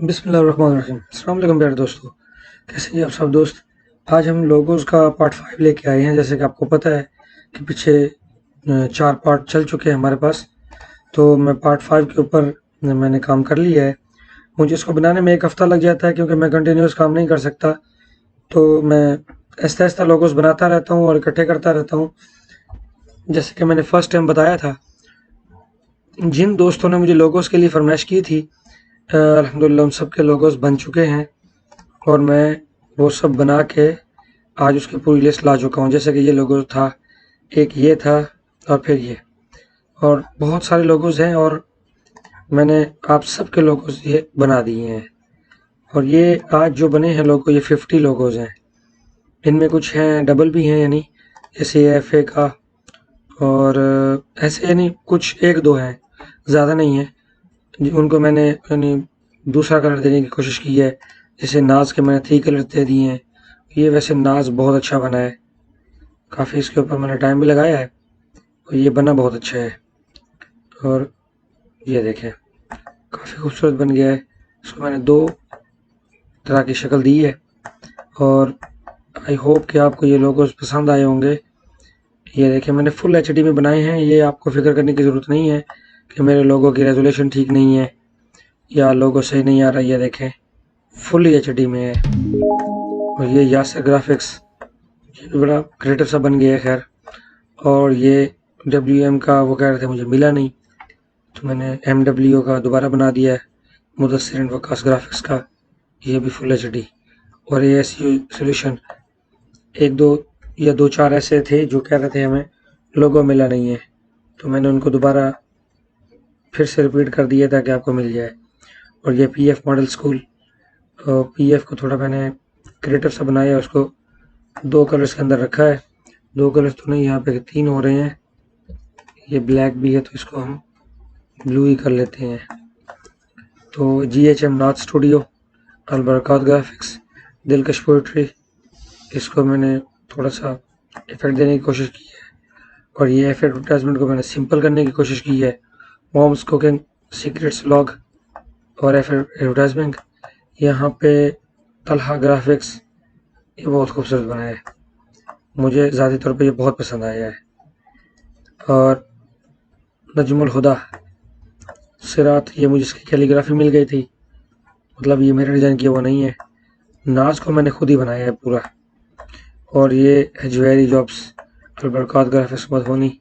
बिस्मिल्लाहिर्रहमानिर्रहीम। अस्सलाम वालेकुम प्यारे दोस्तों, कैसे हैं आप सब दोस्त। आज हम लोगोस का पार्ट 5 लेके आए हैं। जैसे कि आपको पता है कि पीछे 4 पार्ट चल चुके हैं हमारे पास, तो मैं पार्ट 5 के ऊपर मैंने काम कर लिया है। मुझे इसको बनाने में 1 हफ़्ता लग जाता है क्योंकि मैं कंटिन्यूअस काम नहीं कर सकता, तो मैं आहिस्ता-आहिस्ता लोगोस बनाता रहता हूँ और इकट्ठे करता रहता हूँ। जैसे कि मैंने फर्स्ट टाइम बताया था, जिन दोस्तों ने मुझे लोगोस के लिए फरमाइश की थी, अल्हम्दुलिल्लाह उन सब के लोगोस बन चुके हैं और मैं वो सब बना के आज उसकी पूरी लिस्ट ला चुका हूँ। जैसे कि ये लोगो था, एक ये था और फिर ये, और बहुत सारे लोगोस हैं और मैंने आप सबके लोगोस ये बना दिए हैं। और ये आज जो बने हैं लोगो, ये 50 लोगोस हैं। इनमें कुछ हैं डबल भी हैं, यानी जैसे एफ ए का, और ऐसे यानी कुछ 1-2 हैं, ज़्यादा नहीं है। उनको मैंने यानी दूसरा कलर देने की कोशिश की है। जैसे नाज के मैंने 3 कलर दे दिए हैं। ये वैसे नाज बहुत अच्छा बना है, काफ़ी इसके ऊपर मैंने टाइम भी लगाया है और ये बना बहुत अच्छा है। और ये देखें, काफ़ी खूबसूरत बन गया है। इसको मैंने 2 तरह की शक्ल दी है और आई होप कि आपको ये लोगोस पसंद आए होंगे। ये देखें, मैंने फुल एचडी में बनाए हैं। ये आपको फ़िक्र करने की ज़रूरत नहीं है कि मेरे लोगों की रेजोल्यूशन ठीक नहीं है या लोगो सही नहीं आ रहा है। ये देखें, फुल एचडी में है। और ये यासर ग्राफिक्स, ये भी बड़ा क्रिएटिव सा बन गया है। खैर, और ये WM का वो कह रहे थे मुझे मिला नहीं, तो मैंने MWO का दोबारा बना दिया है, मुदस्सिर एंड वकास ग्राफिक्स का। ये भी फुल एचडी। और ASU सोल्यूशन, 1-2 या 2-4 ऐसे थे जो कह रहे थे हमें लोगो मिला नहीं है, तो मैंने उनको दोबारा फिर से रिपीट कर दिया ताकि आपको मिल जाए। और ये PF मॉडल स्कूल, PF को थोड़ा मैंने क्रिएटिव सा बनाया, उसको 2 कलर्स के अंदर रखा है। 2 कलर्स तो नहीं, यहाँ पे 3 हो रहे हैं। ये ब्लैक भी है तो इसको हम ब्लू ही कर लेते हैं। तो GHM नाथ स्टूडियो, अलबरकात ग्राफिक्स, दिलकश पोइट्री, इसको मैंने थोड़ा सा इफेक्ट देने की कोशिश की है। और ये एडवर्टाइजमेंट को मैंने सिंपल करने की कोशिश की है। मॉम्स कुकिंग, सीक्रेट्स व्लॉग और एडवर्टाइजमेंट। यहाँ पे तलहा ग्राफिक्स, ये बहुत खूबसूरत बना है, मुझे ज़्यादा तौर पे ये बहुत पसंद आया है। और नजमुल हुदा सिरात, ये मुझे इसकी कैलीग्राफी मिल गई थी, मतलब ये मेरे डिज़ाइन किया हुआ नहीं है। नाज को मैंने खुद ही बनाया है पूरा। और ये है ज्वेरी जॉब्स, अलबरकात ग्राफिक्स मधुबनी,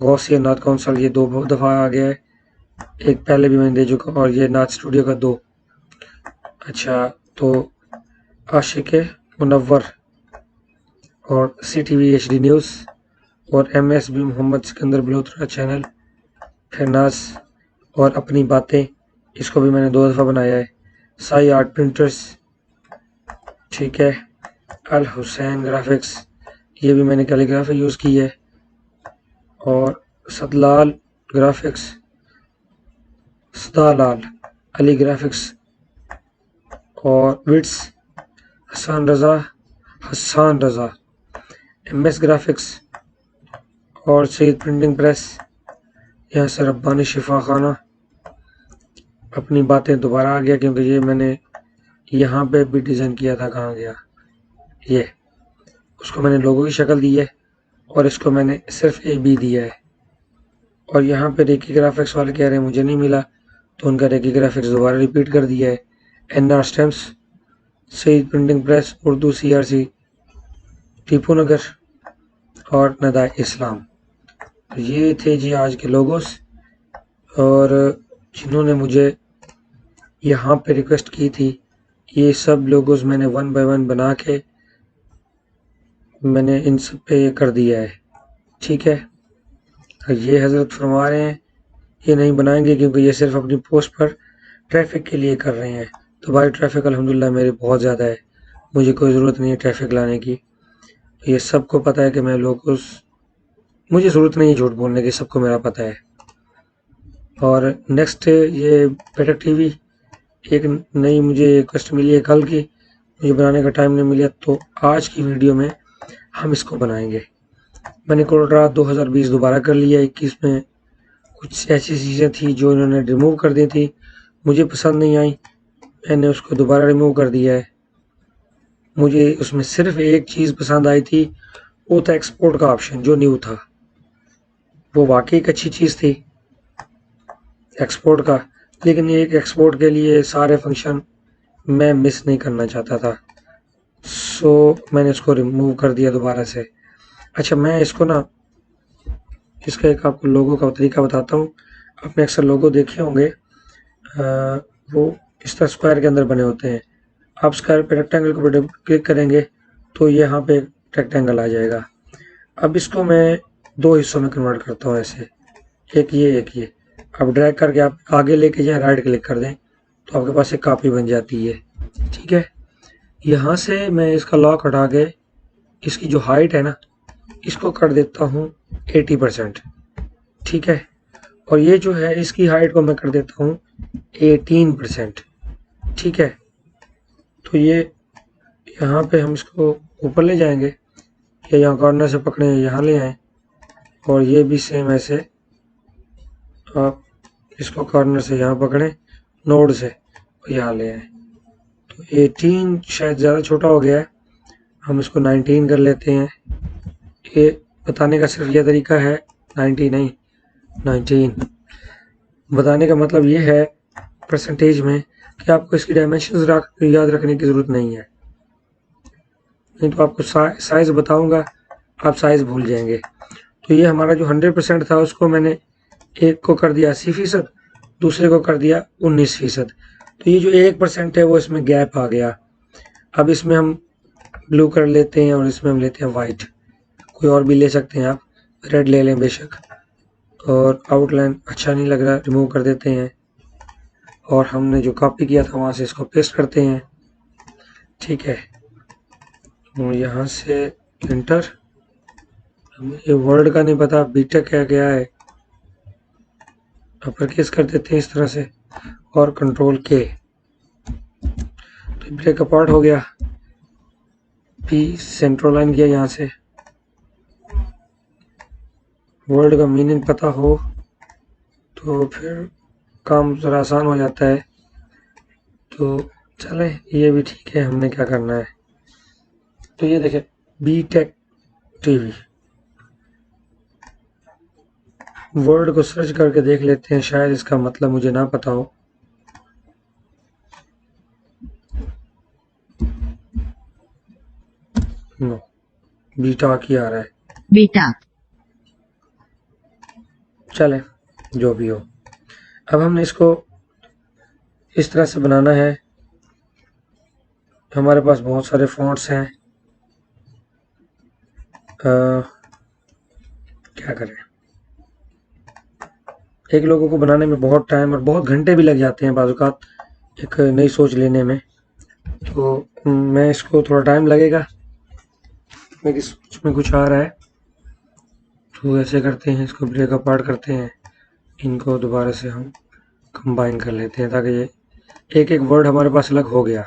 गौसिया नाथ काउंसिल, ये 2 दफ़ा आ गया है, एक पहले भी मैंने दे चुका। और ये नाथ स्टूडियो का 2। अच्छा, तो आशिक मुनव्वर और CTV HD न्यूज़ और MSB मोहम्मद सिकंदर बलोत्रा चैनल, फिर नाज और अपनी बातें, इसको भी मैंने 2 दफ़ा बनाया है। साई आर्ट प्रिंटर्स, ठीक है। अल हुसैन ग्राफिक्स, ये भी मैंने कैलीग्राफी यूज़ की है। और सदलाल ग्राफिक्स, सदालाल अली ग्राफिक्स, और विट्स हसान रज़ा MS ग्राफिक्स, और सईद प्रिंटिंग प्रेस, यहाँ से रब्बानी शिफा खाना। अपनी बातें दोबारा आ गया क्योंकि ये मैंने यहाँ पे भी डिज़ाइन किया था, कहाँ गया ये, उसको मैंने लोगो की शक्ल दी है और इसको मैंने सिर्फ AB दिया है। और यहाँ पे रेकी ग्राफिक्स वाले कह रहे हैं मुझे नहीं मिला, तो उनका रेकी ग्राफिक्स दोबारा रिपीट कर दिया है। NR stamps, Saeed printing press, Urdu CRC Tipu Nagar और नदाए इस्लाम। तो ये थे जी आज के लोगोस। और जिन्होंने मुझे यहाँ पे रिक्वेस्ट की थी, ये सब लोगोस मैंने 1 बाय 1 बना के मैंने इन सब पे कर दिया है, ठीक है। ये हज़रत फरमा रहे हैं ये नहीं बनाएंगे क्योंकि ये सिर्फ अपनी पोस्ट पर ट्रैफिक के लिए कर रहे हैं। तो भाई ट्रैफिक अल्हम्दुलिल्लाह मेरे बहुत ज़्यादा है, मुझे कोई ज़रूरत नहीं है ट्रैफिक लाने की। ये सबको पता है कि मैं लोगोस, मुझे ज़रूरत नहीं है झूठ बोलने की, सबको मेरा पता है। और नेक्स्ट ये पेटक TV, एक नई मुझे रिक्वेस्ट मिली है कल की, मुझे बनाने का टाइम नहीं मिला, तो आज की वीडियो में हम इसको बनाएंगे। मैंने कोरोना 2020 दोबारा कर लिया। 21 में कुछ ऐसी चीज़ें थी जो इन्होंने रिमूव कर दी थी, मुझे पसंद नहीं आई। मैंने उसको दोबारा रिमूव कर दिया है। मुझे उसमें सिर्फ एक चीज़ पसंद आई थी, वो था एक्सपोर्ट का ऑप्शन जो न्यू था। वो वाकई एक अच्छी चीज़ थी एक्सपोर्ट का, लेकिन एक एक्सपोर्ट के लिए सारे फंक्शन मैं मिस नहीं करना चाहता था, सो मैंने इसको रिमूव कर दिया दोबारा से। अच्छा, मैं इसको ना, इसका एक आपको लोगो का तरीका बताता हूँ। आपने अक्सर लोगो देखे होंगे, वो इस तरह स्क्वायर के अंदर बने होते हैं। आप स्क्वायर पे रेक्टेंगल को क्लिक करेंगे तो यहाँ पे रेक्टेंगल आ जाएगा। अब इसको मैं दो हिस्सों में कन्वर्ट करता हूँ ऐसे, एक ये। अब ड्रैग करके आप आगे लेके जाएं, राइट क्लिक कर दें तो आपके पास एक कॉपी बन जाती है। ठीक है, यहाँ से मैं इसका लॉक हटा के इसकी जो हाइट है ना, इसको कर देता हूँ 80%। ठीक है, और ये जो है इसकी हाइट को मैं कर देता हूँ 18%। ठीक है, तो ये यहाँ पे हम इसको ऊपर ले जाएंगे, या यहाँ कॉर्नर से पकड़े यहाँ ले आए, और ये भी सेम ऐसे आप इसको कॉर्नर से यहाँ पकड़ें, नोड से यहाँ ले आए। तो 18 शायद ज़्यादा छोटा हो गया है, हम इसको 19 कर लेते हैं। ये बताने का सिर्फ यह तरीका है, 90 नहीं 19 बताने का मतलब ये है परसेंटेज में कि आपको इसकी डायमेंशंस याद रखने की ज़रूरत नहीं है, नहीं तो आपको साइज़ बताऊंगा आप साइज़ भूल जाएंगे। तो ये हमारा जो 100% था उसको मैंने एक को कर दिया 80%, दूसरे को कर दिया 19%। तो ये जो 1% है वो इसमें गैप आ गया। अब इसमें हम ब्लू कर लेते हैं और इसमें हम लेते हैं वाइट, कोई और भी ले सकते हैं आप, रेड ले लें बेशक। और आउटलाइन अच्छा नहीं लग रहा, रिमूव कर देते हैं, और हमने जो कॉपी किया था वहाँ से इसको पेस्ट करते हैं। ठीक है, और यहाँ से इंटर, हमें ये वर्ड का नहीं पता बीटा क्या क्या है, अपर केस कर देते हैं इस तरह से, और कंट्रोल के, तो ब्रेक अपार्ट हो गया। पी सेंट्रल लाइन किया, यहाँ से वर्ड का मीनिंग पता हो तो फिर काम ज़रा आसान हो जाता है। तो चले, ये भी ठीक है, हमने क्या करना है। तो ये देखें, बी टेक टीवी, वर्ड को सर्च करके देख लेते हैं, शायद इसका मतलब मुझे ना पता हो। नो, बीटा की आ रहा है, बीटा। चले जो भी हो। अब हमने इसको इस तरह से बनाना है। हमारे पास बहुत सारे फॉन्ट्स हैं, क्या करें। एक लोगों को बनाने में बहुत टाइम और बहुत घंटे भी लग जाते हैं बाज़ औक़ात एक नई सोच लेने में। तो मैं इसको थोड़ा टाइम लगेगा, मेरी सोच में कुछ आ रहा है, तो ऐसे करते हैं, इसको ब्रेक अपार्ट करते हैं, इनको दोबारा से हम कंबाइन कर लेते हैं ताकि ये एक एक वर्ड हमारे पास अलग हो गया।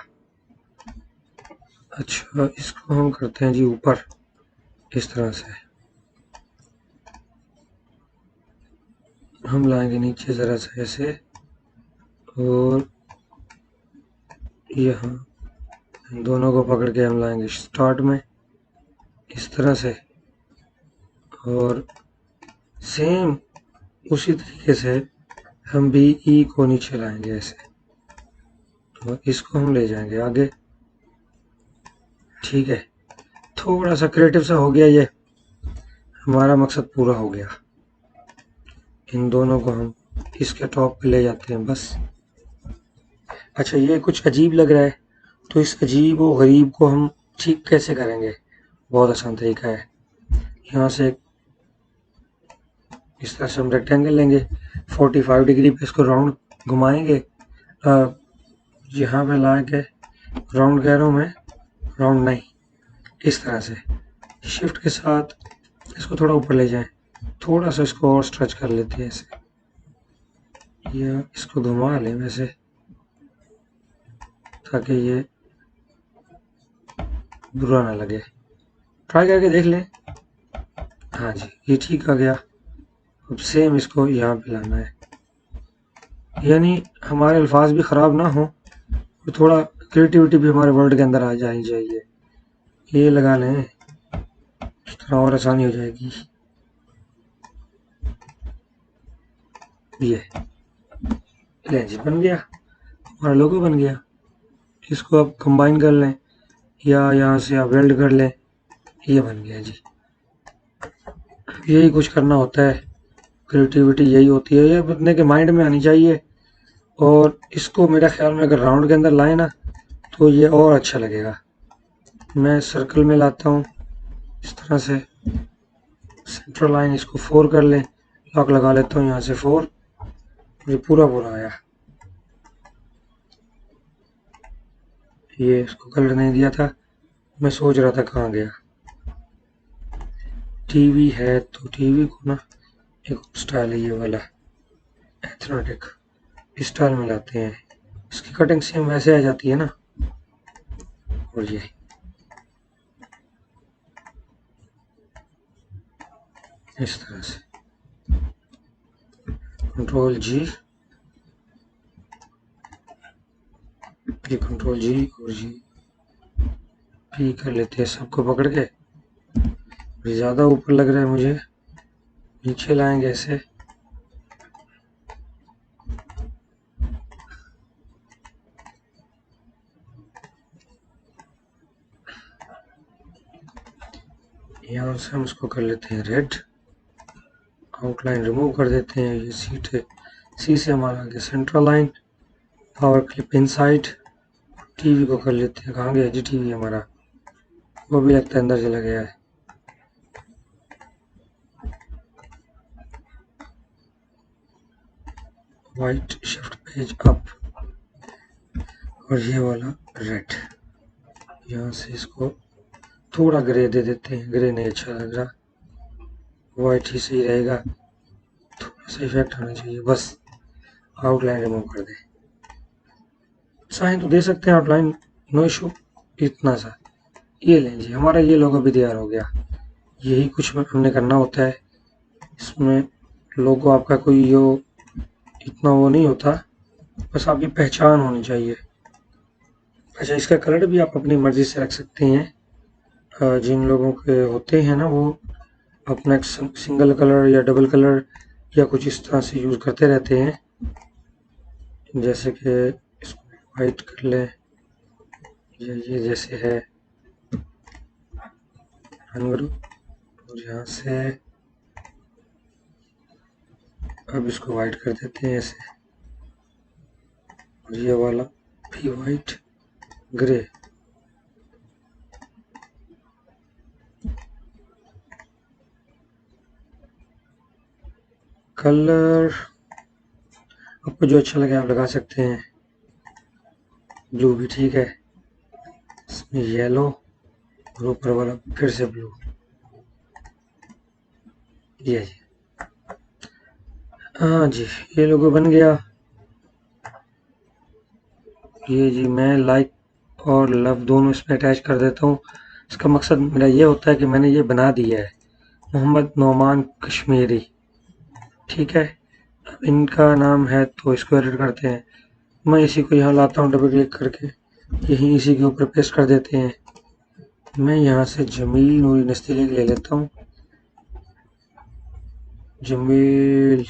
अच्छा, इसको हम करते हैं जी ऊपर इस तरह से, हम लाएंगे नीचे ज़रा सा ऐसे, और यहाँ इन दोनों को पकड़ के हम लाएंगे स्टार्ट में इस तरह से, और सेम उसी तरीके से हम भी ई को नीचे लाएंगे ऐसे, तो इसको हम ले जाएंगे आगे। ठीक है, थोड़ा सा क्रिएटिव सा हो गया, ये हमारा मकसद पूरा हो गया। इन दोनों को हम इसके टॉप पे ले जाते हैं बस। अच्छा, ये कुछ अजीब लग रहा है, तो इस अजीब व गरीब को हम ठीक कैसे करेंगे। बहुत आसान तरीका है, यहाँ से इस तरह से हम रेक्टेंगल लेंगे, 45 डिग्री पे इसको राउंड घुमाएंगे, यहाँ पे ला के राउंड कह रहा हूँ मैं, राउंड नहीं, इस तरह से शिफ्ट के साथ इसको थोड़ा ऊपर ले जाएं, थोड़ा सा इसको और स्ट्रेच कर लेते हैं ऐसे, या इसको घुमा लें वैसे ताकि ये बुरा ना लगे। ट्राई करके देख लें। हाँ जी, ये ठीक आ गया। अब सेम इसको यहाँ पे लाना है, यानी हमारे अल्फाज भी ख़राब ना हो और थोड़ा क्रिएटिविटी भी हमारे वर्ल्ड के अंदर आ जानी चाहिए। ये लगा लें, इस तरह और आसानी हो जाएगी। ये लेंस बन गया, हमारा लोगो बन गया। इसको आप कंबाइन कर लें या यहाँ से आप वेल्ड कर लें, ये बन गया जी। यही कुछ करना होता है, क्रिएटिविटी यही होती है, ये बंदे के माइंड में आनी चाहिए। और इसको मेरा ख्याल में अगर राउंड के अंदर लाए ना तो ये और अच्छा लगेगा। मैं सर्कल में लाता हूँ इस तरह से, सेंट्रल लाइन इसको 4 कर लें, लॉक लगा लेता हूँ यहाँ से 4, ये पूरा पूरा आया। ये इसको कलर नहीं दिया था, मैं सोच रहा था कहाँ गया। टीवी है तो टीवी को ना एक स्टाइल है ये वाला एथलेटिक, इस स्टाइल में लाते हैं। इसकी कटिंग सेम वैसे आ जाती है ना। और ये इस तरह से कंट्रोल जी, ये कंट्रोल जी और जी पी कर लेते हैं सबको पकड़ के। ज़्यादा ऊपर लग रहा है मुझे, नीचे लाएंगे ऐसे। यहाँ से हम इसको कर लेते हैं रेड, आउटलाइन रिमूव कर देते हैं। ये सीट है, सी से हमारा आगे central line, power clip inside. TV को कर लेते हैं, कहाँ गया जी टीवी हमारा, वो भी लगता है अंदर चला गया है। वाइट शिफ्ट पेज अप, और ये वाला रेड। यहाँ से इसको थोड़ा ग्रे दे देते हैं, ग्रे नहीं अच्छा लग रहा, वाइट ही सही रहेगा, थोड़ा सा इफेक्ट होना चाहिए बस। आउटलाइन रिमूव कर दे, साइन तो दे सकते हैं आउटलाइन, नो इशू, इतना सा। ये लें जी, हमारा ये लोगो भी तैयार हो गया। यही कुछ हमने करना होता है इसमें। लोगो आपका कोई यो इतना वो नहीं होता, बस आपकी पहचान होनी चाहिए। अच्छा, इसका कलर भी आप अपनी मर्जी से रख सकते हैं। जिन लोगों के होते हैं ना वो अपना एक सिंगल कलर या डबल कलर या कुछ इस तरह से यूज़ करते रहते हैं। जैसे कि इसको वाइट कर लें, ये जैसे है और यहाँ से अब इसको वाइट कर देते हैं ऐसे, और ये वाला भी वाइट ग्रे। कलर आपको जो अच्छा लगे आप लगा सकते हैं, ब्लू भी ठीक है, इसमें येलो और ऊपर वाला फिर से ब्लू। ये जी, हाँ जी, ये लोगो बन गया। ये जी मैं लाइक और लव दोनों इसमें अटैच कर देता हूँ। इसका मकसद मेरा ये होता है कि मैंने ये बना दिया है, मोहम्मद नोमान कश्मीरी, ठीक है। अब इनका नाम है तो इसको एडिट करते हैं। मैं इसी को यहाँ लाता हूँ, डबल क्लिक करके यही इसी के ऊपर पेस्ट कर देते हैं। मैं यहाँ से जमील नूरी नस्ती ले लेता हूँ, जमील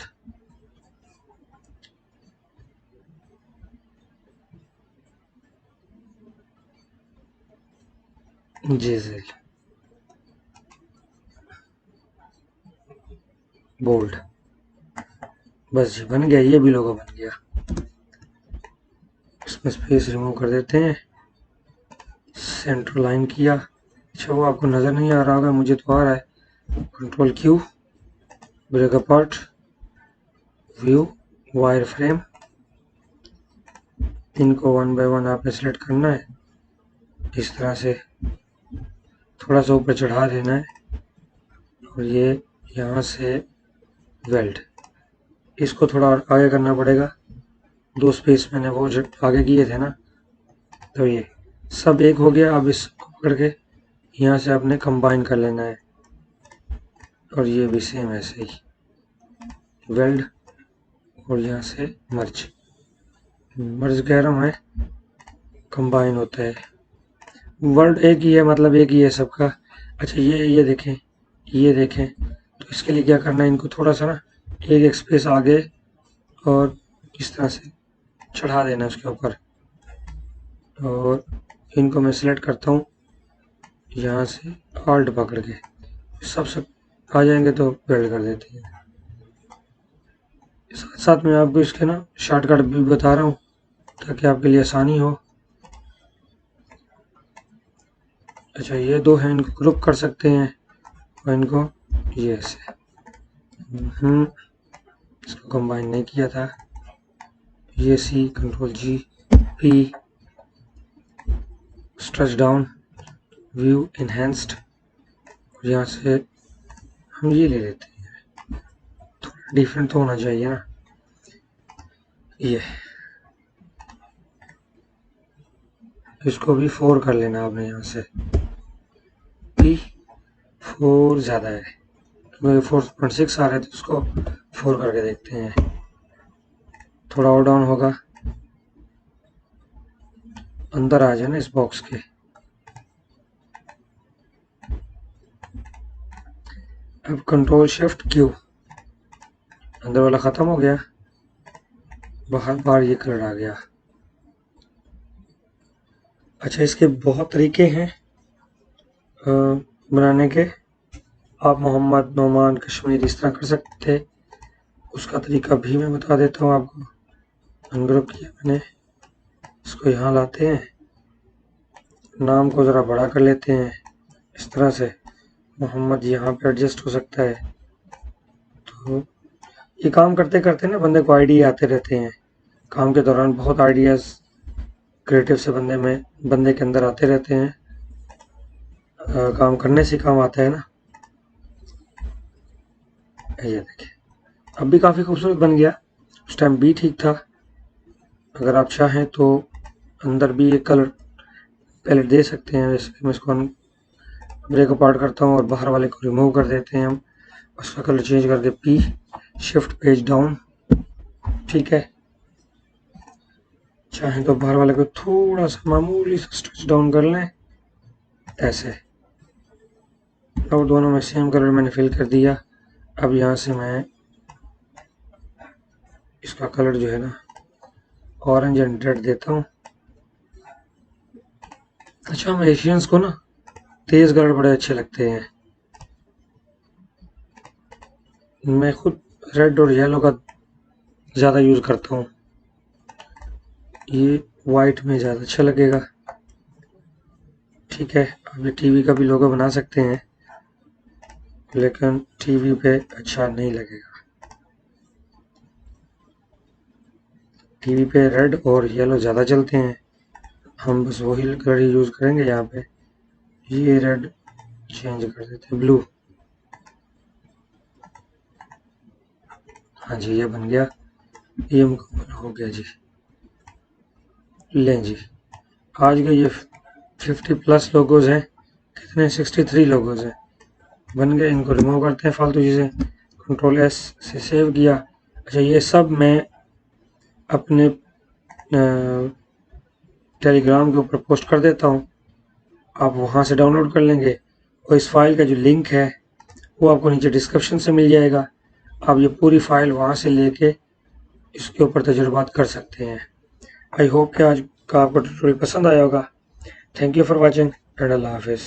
जेजेल बोल्ड, बस जी बन गया, ये भी लोगो बन गया। इसमें स्पेस रिमूव कर देते हैं, सेंटर लाइन किया। अच्छा वो आपको नज़र नहीं आ रहा होगा, मुझे तो आ रहा है। Control Q, break apart, view, wire frame, इनको वन बाय वन आपने सेलेक्ट करना है इस तरह से, थोड़ा सा ऊपर चढ़ा देना है। और ये यहाँ से वेल्ड, इसको थोड़ा और आगे करना पड़ेगा, 2 स्पेस मैंने वो जो आगे किए थे ना। तो ये सब एक हो गया। अब इसको पकड़ के यहाँ से आपने कंबाइन कर लेना है, और ये भी सेम ऐसे ही वेल्ड, और यहाँ से मर्ज, मर्ज कह रहा हूँ मैं, कंबाइन होता है। वर्ड एक ही है, मतलब एक ही है सबका। अच्छा ये देखें, ये देखें, तो इसके लिए क्या करना है, इनको थोड़ा सा ना एक स्पेस आगे और इस तरह से चढ़ा देना उसके ऊपर, और इनको मैं सिलेक्ट करता हूँ यहाँ से ऑल्ट पकड़ के, सब आ जाएंगे तो बिल्ड कर देते हैं। साथ साथ में आपको इसके ना शॉर्टकट भी बता रहा हूँ ताकि आपके लिए आसानी हो। अच्छा ये दो हैं, इनको ग्रुप कर सकते हैं और इनको ये ऐसे इसको कंबाइन नहीं किया था। ये C, control G, P, stretch down, view enhanced, यहाँ से हम ये ले लेते हैं, थोड़ा डिफरेंट तो होना चाहिए ना। ये इसको भी 4 कर लेना आपने, यहाँ से पी 4 ज़्यादा है, क्योंकि 4.6 आ रहा है, तो उसको 4 करके देखते हैं, थोड़ा और डाउन होगा, अंदर आ जाए ना इस बॉक्स के। अब कंट्रोल शिफ्ट क्यू, अंदर वाला ख़त्म हो गया, बाहर ये कलर आ गया। अच्छा इसके बहुत तरीके हैं बनाने के, आप मोहम्मद, नोमान, कश्मीर इस तरह कर सकते थे, उसका तरीका भी मैं बता देता हूँ आपको। अनग्रुप किया मैंने, इसको यहाँ लाते हैं, नाम को ज़रा बड़ा कर लेते हैं इस तरह से, मोहम्मद यहाँ पे एडजस्ट हो सकता है। तो ये काम करते करते ना बंदे को आइडिया आते रहते हैं, काम के दौरान बहुत आइडियाज़ क्रिएटिव से बंदे के अंदर आते रहते हैं, काम करने से काम आता है ना। ये देखिए अब भी काफ़ी खूबसूरत बन गया, उस टाइम भी ठीक था। अगर आप चाहें तो अंदर भी एक कलर पैलेट दे सकते हैं। वैसे मैं इसको ब्रेक अपार्ट करता हूँ और बाहर वाले को रिमूव कर देते हैं हम, उसका कलर चेंज करके पी, शिफ्ट पेज डाउन, ठीक है। चाहें तो बाहर वाले को थोड़ा सा मामूली सा स्ट्रेच डाउन कर लें ऐसे, और दोनों में सेम कलर मैंने फिल कर दिया। अब यहाँ से मैं इसका कलर जो है ना ऑरेंज एंड रेड देता हूँ। अच्छा हम एशियंस को ना तेज कलर बड़े अच्छे लगते हैं, मैं खुद रेड और येलो का ज़्यादा यूज़ करता हूँ, ये वाइट में ज़्यादा अच्छा लगेगा, ठीक है। आप ये टीवी का भी लोगो बना सकते हैं, लेकिन टीवी पे अच्छा नहीं लगेगा, टीवी पे रेड और येलो ज़्यादा चलते हैं, हम बस वही कलर यूज़ करेंगे यहाँ पे। ये रेड चेंज कर देते हैं ब्लू, हाँ जी ये बन गया, ये मुकम्मल हो गया जी। लें जी, आज के ये 50+ लोगोज हैं, कितने 63 लोगोज हैं, बन गए। इनको रिमूव करते हैं फालतू चीज़ें, कंट्रोल एस से सेव किया। अच्छा ये सब मैं अपने टेलीग्राम के ऊपर पोस्ट कर देता हूँ, आप वहाँ से डाउनलोड कर लेंगे, और इस फाइल का जो लिंक है वो आपको नीचे डिस्क्रिप्शन से मिल जाएगा, आप ये पूरी फाइल वहाँ से लेके इसके ऊपर तजुर्बात कर सकते हैं। आई होप कि आज का आपको ट्यूटोरियल पसंद आया होगा। Thank you for watching and अल्लाह हाफिज़।